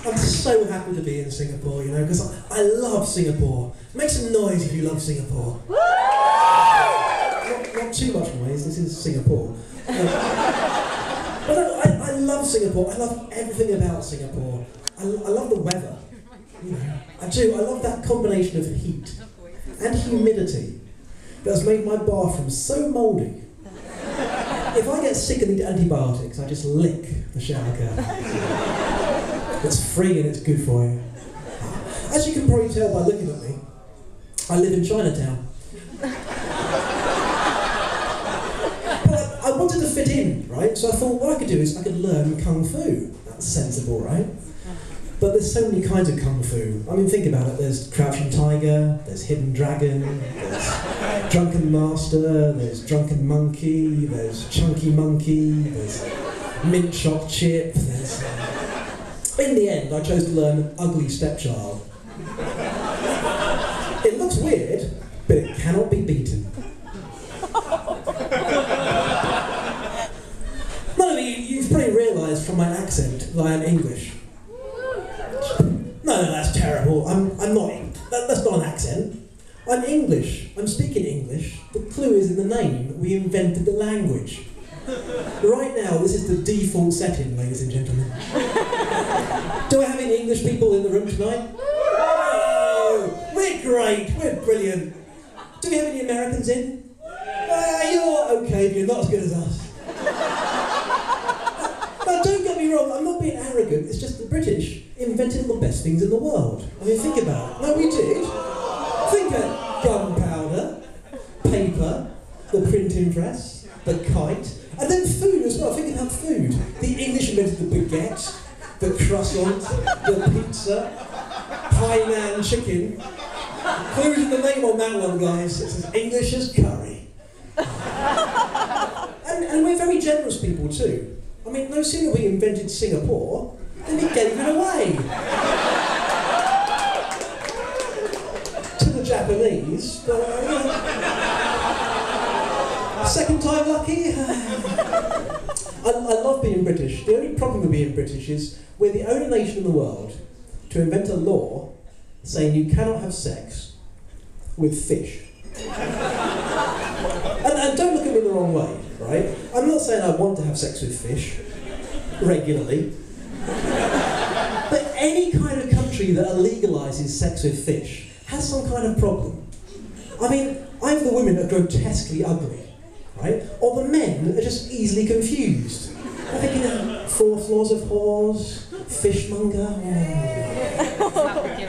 I'm so happy to be in Singapore, you know, because I love Singapore. Make some noise if you love Singapore. Not too much noise, this is Singapore. But I love Singapore, I love everything about Singapore. I love the weather, you know. I do, I love that combination of heat and humidity that's made my bathroom so mouldy. If I get sick and need antibiotics, I just lick the shower curtain. It's free and it's good for you. As you can probably tell by looking at me, I live in Chinatown. But I wanted to fit in, right? So I thought what I could do is I could learn Kung Fu. That's sensible, right? But there's so many kinds of Kung Fu. I mean, think about it. There's Crouching Tiger, there's Hidden Dragon, there's Drunken Master, there's Drunken Monkey, there's Chunky Monkey, there's Mint Choc Chip, there's... In the end, I chose to learn Ugly Stepchild. It looks weird, but it cannot be beaten. None of you've probably realised from my accent that I am English. No, that's terrible. I'm not. That's not an accent. I'm English. I'm speaking English. The clue is in the name. We invented the language. Right now, this is the default setting, ladies and gentlemen. Do I have any English people in the room tonight? Oh, we're great. We're brilliant. Do we have any Americans in? You're okay, but you're not as good as us. Now, don't get me wrong, I'm not being arrogant, it's just the British invented the best things in the world. I mean, think about it. No, we did. Think of gunpowder, paper, the printing press, the kite, and then food as well. Think about food. The English invented the baguette, the croissant, the pizza, Hainan chicken. Clue's in the name on that one, guys. It's as English as curry. And we're very generous people too. I mean, no sooner we invented Singapore than we gave it away. To the Japanese, but second time lucky. I love being British. The only problem with being British is we're the only nation in the world to invent a law saying you cannot have sex with fish. And don't look at me the wrong way, right? I'm not saying I want to have sex with fish regularly. But any kind of country that legalises sex with fish has some kind of problem. I mean, either the women are grotesquely ugly, right? Or the men are just easily confused. I think, you know, 4 floors of whores, fishmonger.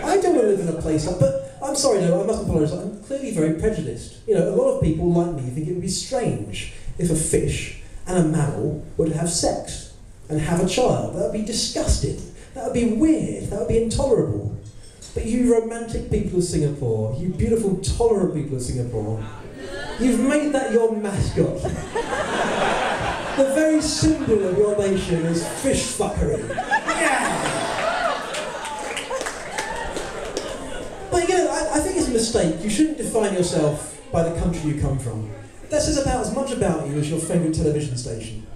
I don't want to live in a place like, but I'm sorry, no, I must apologise. I'm clearly very prejudiced. You know, a lot of people like me think it would be strange if a fish and a mammal would have sex and have a child. That would be disgusting. That would be weird. That would be intolerable. But you romantic people of Singapore, you beautiful, tolerant people of Singapore, you've made that your mascot. The very symbol of your nation is fish fuckery. Yeah! But you know, I think it's a mistake. You shouldn't define yourself by the country you come from. That says about as much about you as your favourite television station.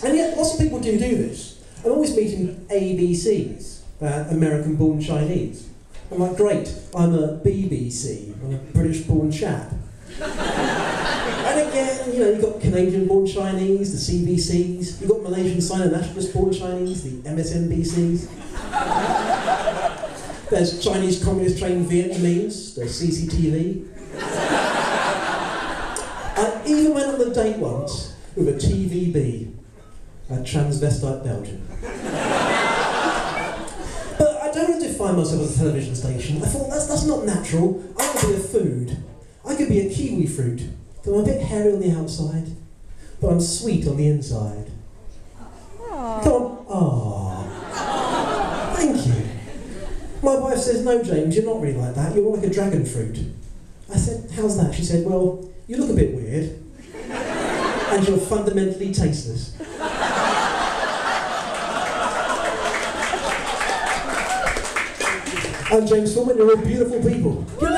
And yet, lots of people do this. I'm always meeting ABCs, American-born Chinese. I'm like, great, I'm a BBC, I'm a British-born chap. And again, you know, you've got Canadian-born Chinese, the CBCs, you've got Malaysian Sign and Nationalist-born Chinese, the MSNBCs. There's Chinese communist-trained Vietnamese, there's CCTV. I even went on a date once with a TVB, a transvestite Belgian. But I don't want to define myself as a television station. I thought, that's not natural. I could be a food. I could be a kiwi fruit. I'm a bit hairy on the outside, but I'm sweet on the inside. Aww. Come on. Aww. Thank you. My wife says, no, James, you're not really like that. You're more like a dragon fruit. I said, how's that? She said, well, you look a bit weird, and you're fundamentally tasteless. I'm James Foreman, you're all beautiful people. Good